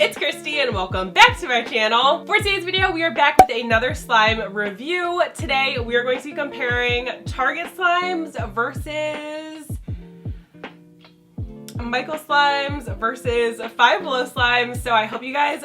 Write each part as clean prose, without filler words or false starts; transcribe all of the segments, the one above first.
It's Christy and welcome back to my channel. For today's video, we are back with another slime review. Today, we are going to be comparing Target slimes versus Michael slimes versus Five Below slimes. So I hope you guys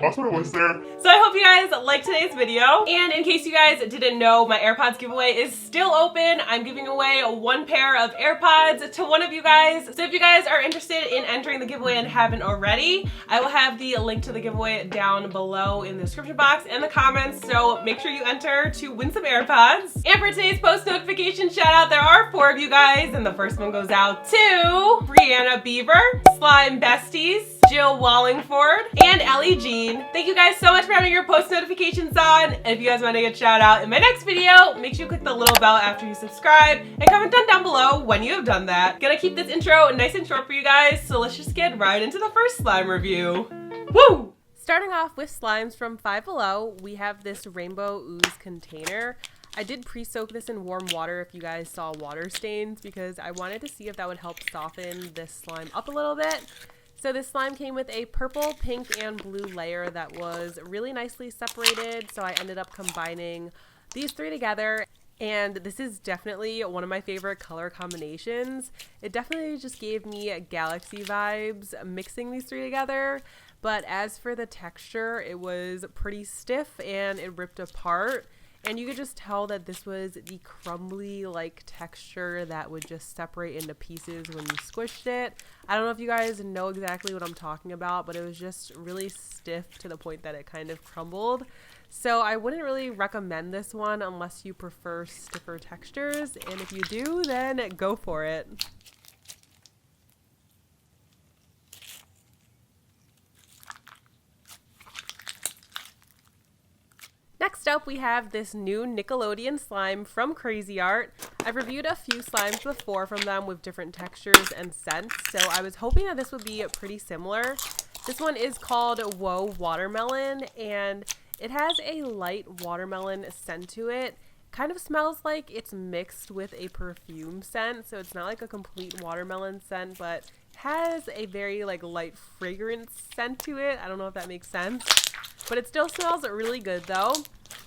That's what it was there. So I hope you guys like today's video. And in case you guys didn't know, my AirPods giveaway is still open. I'm giving away one pair of AirPods to one of you guys. So if you guys are interested in entering the giveaway and haven't already, I will have the link to the giveaway down below in the description box and the comments. So make sure you enter to win some AirPods. And for today's post notification shout out, there are 4 of you guys. And the first one goes out to Brianna Beaver, Slime Besties, Jill Wallingford, and Ellie Jean. Thank you guys so much for having your post notifications on. And if you guys want to get shout out in my next video, make sure you click the little bell after you subscribe and comment down below when you have done that. Gonna keep this intro nice and short for you guys, so let's just get right into the first slime review. Woo! Starting off with slimes from Five Below, we have this rainbow ooze container. I did pre-soak this in warm water if you guys saw water stains because I wanted to see if that would help soften this slime up a little bit. So this slime came with a purple, pink, and blue layer that was really nicely separated. So I ended up combining these 3 together. And this is definitely one of my favorite color combinations. It definitely just gave me galaxy vibes mixing these 3 together. But as for the texture, it was pretty stiff and it ripped apart. And you could just tell that this was the crumbly like texture that would just separate into pieces when you squished it. I don't know if you guys know exactly what I'm talking about, but it was just really stiff to the point that it kind of crumbled. So I wouldn't really recommend this one unless you prefer stiffer textures. And if you do, then go for it. Next up, we have this new Nickelodeon slime from Crazy Art. I've reviewed a few slimes before from them with different textures and scents, so I was hoping that this would be pretty similar. This one is called Whoa Watermelon, and it has a light watermelon scent to it. Kind of smells like it's mixed with a perfume scent, so it's not like a complete watermelon scent, but has a very like light fragrance scent to it. I don't know if that makes sense, but it still smells really good though.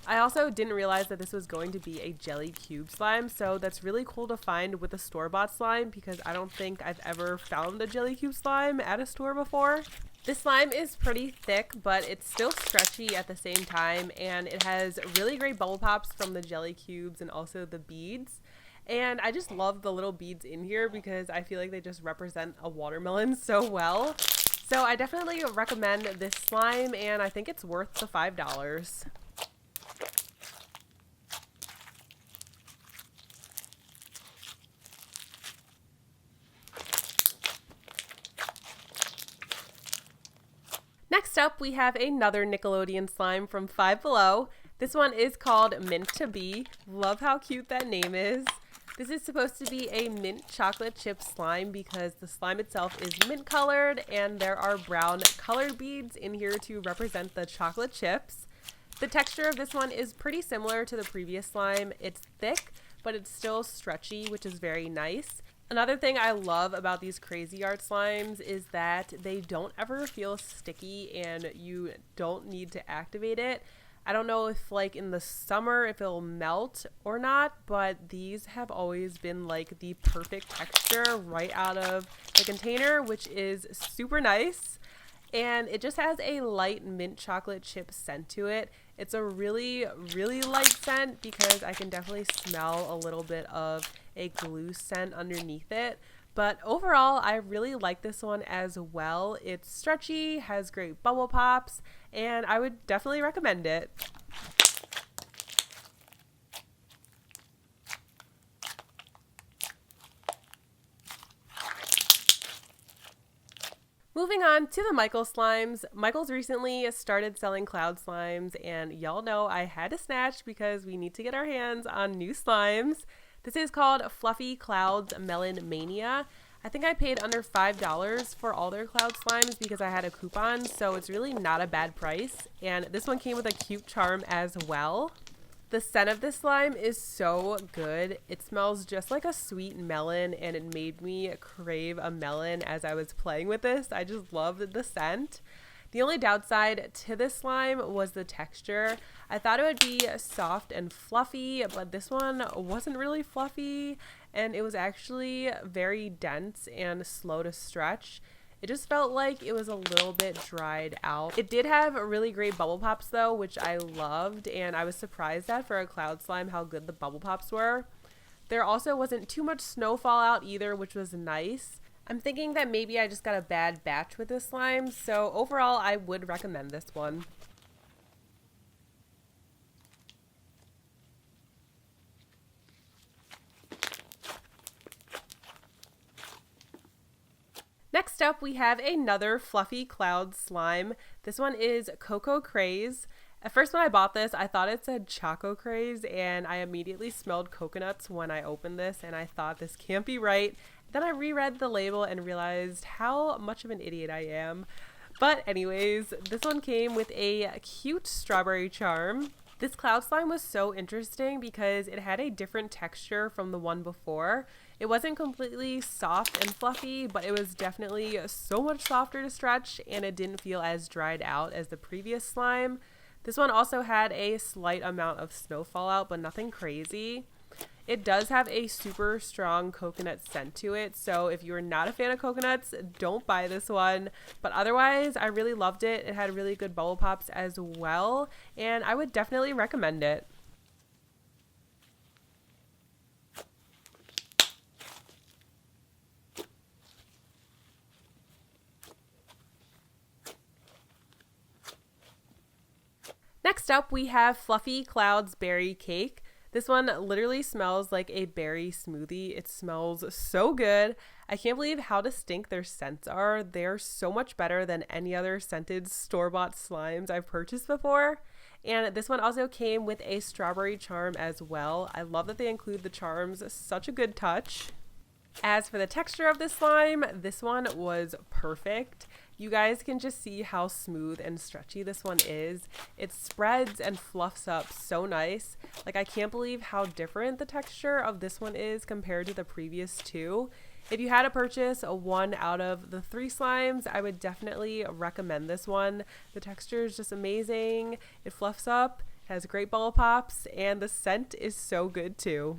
I also didn't realize that this was going to be a jelly cube slime, so that's really cool to find with a store-bought slime because I don't think I've ever found a jelly cube slime at a store before. This slime is pretty thick, but it's still stretchy at the same time, and it has really great bubble pops from the jelly cubes and also the beads. And I just love the little beads in here because I feel like they just represent a watermelon so well. So I definitely recommend this slime, and I think it's worth the $5. Next up, we have another Nickelodeon slime from Five Below. This one is called Mint to Be. Love how cute that name is. This is supposed to be a mint chocolate chip slime because the slime itself is mint colored and there are brown colored beads in here to represent the chocolate chips. The texture of this one is pretty similar to the previous slime. It's thick, but it's still stretchy, which is very nice. Another thing I love about these Crazy Art slimes is that they don't ever feel sticky and you don't need to activate it. I don't know if like in the summer if it'll melt or not, but these have always been like the perfect texture right out of the container, which is super nice. And it just has a light mint chocolate chip scent to it. It's a really, really light scent because I can definitely smell a little bit of a glue scent underneath it. But overall, I really like this one as well. It's stretchy, has great bubble pops, and I would definitely recommend it. Moving on to the Michael slimes. Michael's recently started selling cloud slimes, and y'all know I had to snatch because we need to get our hands on new slimes. This is called Fluffy Clouds Melon Mania. I think I paid under $5 for all their cloud slimes because I had a coupon, so it's really not a bad price. And this one came with a cute charm as well. The scent of this slime is so good. It smells just like a sweet melon, and it made me crave a melon as I was playing with this. I just loved the scent. The only downside to this slime was the texture. I thought it would be soft and fluffy, but this one wasn't really fluffy, and it was actually very dense and slow to stretch. It just felt like it was a little bit dried out. It did have really great bubble pops though, which I loved, and I was surprised at for a cloud slime how good the bubble pops were. There also wasn't too much snow fallout either, which was nice. I'm thinking that maybe I just got a bad batch with this slime, so overall I would recommend this one. Next up, we have another fluffy cloud slime. This one is Cocoa Craze. At first when I bought this, I thought it said Choco Craze, and I immediately smelled coconuts when I opened this, and I thought this can't be right. Then I reread the label and realized how much of an idiot I am. But anyways, this one came with a cute strawberry charm. This cloud slime was so interesting because it had a different texture from the one before. It wasn't completely soft and fluffy, but it was definitely so much softer to stretch, and it didn't feel as dried out as the previous slime. This one also had a slight amount of snow fallout, but nothing crazy. It does have a super strong coconut scent to it, so if you're not a fan of coconuts, don't buy this one. But otherwise, I really loved it. It had really good bubble pops as well, and I would definitely recommend it. Next up, we have Fluffy Clouds Berry Cake. This one literally smells like a berry smoothie. It smells so good. I can't believe how distinct their scents are. They're so much better than any other scented store-bought slimes I've purchased before. And this one also came with a strawberry charm as well. I love that they include the charms. Such a good touch. As for the texture of this slime, this one was perfect. You guys can just see how smooth and stretchy this one is. It spreads and fluffs up so nice. Like, I can't believe how different the texture of this one is compared to the previous two. If you had to purchase one out of the 3 slimes, I would definitely recommend this one. The texture is just amazing. It fluffs up, has great bubble pops, and the scent is so good too.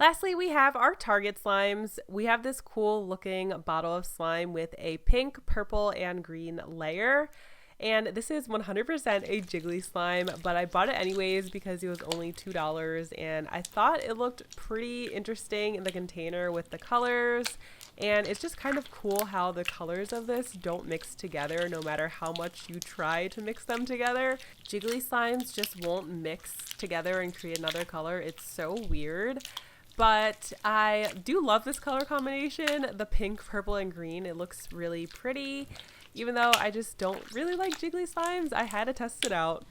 Lastly, we have our Target slimes. We have this cool looking bottle of slime with a pink, purple, and green layer. And this is 100% a jiggly slime, but I bought it anyways because it was only $2, and I thought it looked pretty interesting in the container with the colors. And it's just kind of cool how the colors of this don't mix together no matter how much you try to mix them together. Jiggly slimes just won't mix together and create another color. It's so weird. But I do love this color combination, the pink, purple, and green. It looks really pretty. Even though I just don't really like jiggly slimes, I had to test it out.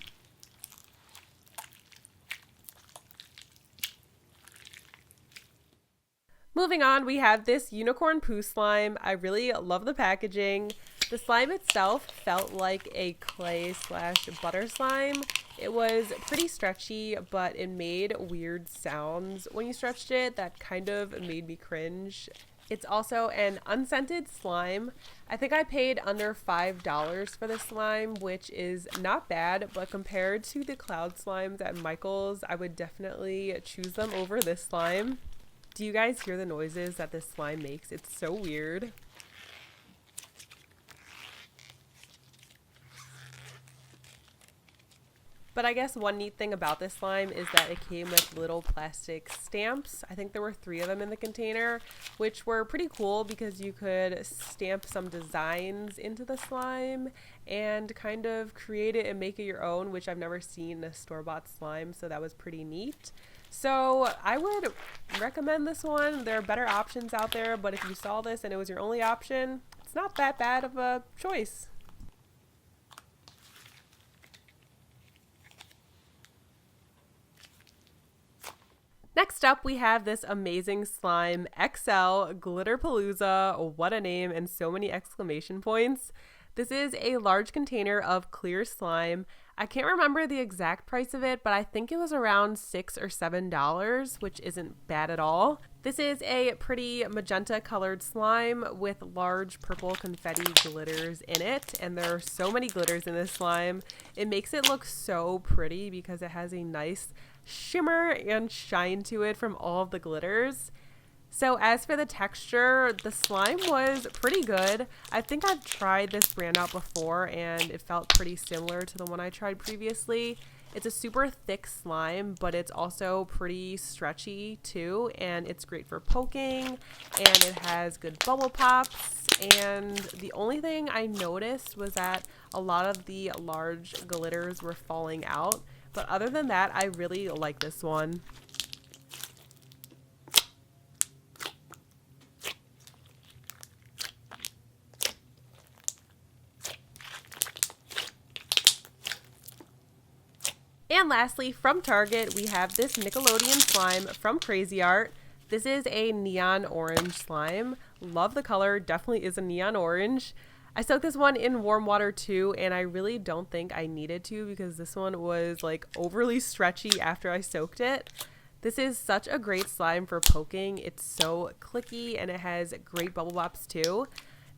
Moving on, we have this unicorn poo slime. I really love the packaging. The slime itself felt like a clay / butter slime. It was pretty stretchy, but it made weird sounds when you stretched it that kind of made me cringe. It's also an unscented slime. I think I paid under $5 for this slime, which is not bad, but compared to the cloud slimes at Michael's, I would definitely choose them over this slime. Do you guys hear the noises that this slime makes? It's so weird. But I guess one neat thing about this slime is that it came with little plastic stamps. I think there were 3 of them in the container, which were pretty cool because you could stamp some designs into the slime and kind of create it and make it your own, which I've never seen a store-bought slime, so that was pretty neat. So I would recommend this one. There are better options out there, but if you saw this and it was your only option, it's not that bad of a choice. Next Next up, we have this amazing slime, XL Glitter Palooza. What a name and so many exclamation points. This is a large container of clear slime. I can't remember the exact price of it, but I think it was around $6 or $7, which isn't bad at all. This is a pretty magenta colored slime with large purple confetti glitters in it, and there are so many glitters in this slime. It makes it look so pretty because it has a nice shimmer and shine to it from all of the glitters. So as for the texture, the slime was pretty good. I think I've tried this brand out before and it felt pretty similar to the one I tried previously. It's a super thick slime, but it's also pretty stretchy too, and it's great for poking, and it has good bubble pops. And the only thing I noticed was that a lot of the large glitters were falling out, but other than that, I really like this one. And lastly, from Target, we have this Nickelodeon slime from Crazy Art. This is a neon orange slime. Love the color, definitely is a neon orange. I soaked this one in warm water too, and I really don't think I needed to because this one was like overly stretchy after I soaked it. This is such a great slime for poking. It's so clicky and it has great bubble pops too.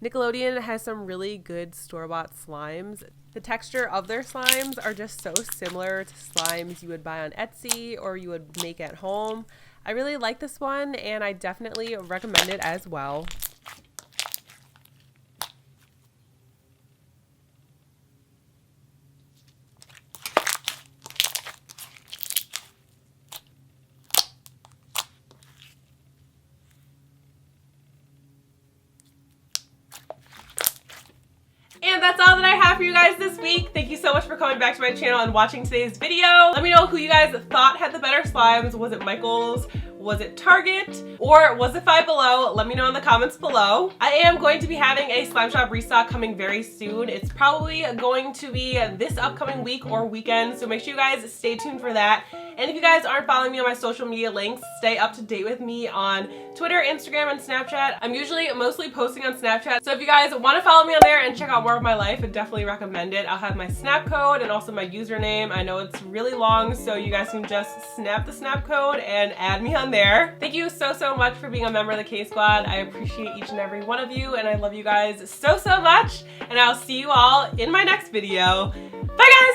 Nickelodeon has some really good store-bought slimes. The texture of their slimes are just so similar to slimes you would buy on Etsy or you would make at home. I really like this one and I definitely recommend it as well. And that's all that I have for you guys this week. Thank you so much for coming back to my channel and watching today's video. Let me know who you guys thought had the better slimes. Was it Michael's? Was it Target? Or was it Five Below? Let me know in the comments below. I am going to be having a Slime Shop restock coming very soon. It's probably going to be this upcoming week or weekend, so make sure you guys stay tuned for that. And if you guys aren't following me on my social media links, stay up to date with me on Twitter, Instagram, and Snapchat. I'm usually mostly posting on Snapchat, so if you guys want to follow me on there and check out more of my life, I definitely recommend it. I'll have my snap code and also my username. I know it's really long, so you guys can just snap the snap code and add me on there. Thank you so much for being a member of the K Squad. I appreciate each and every one of you, and I love you guys so much, and I'll see you all in my next video. Bye guys!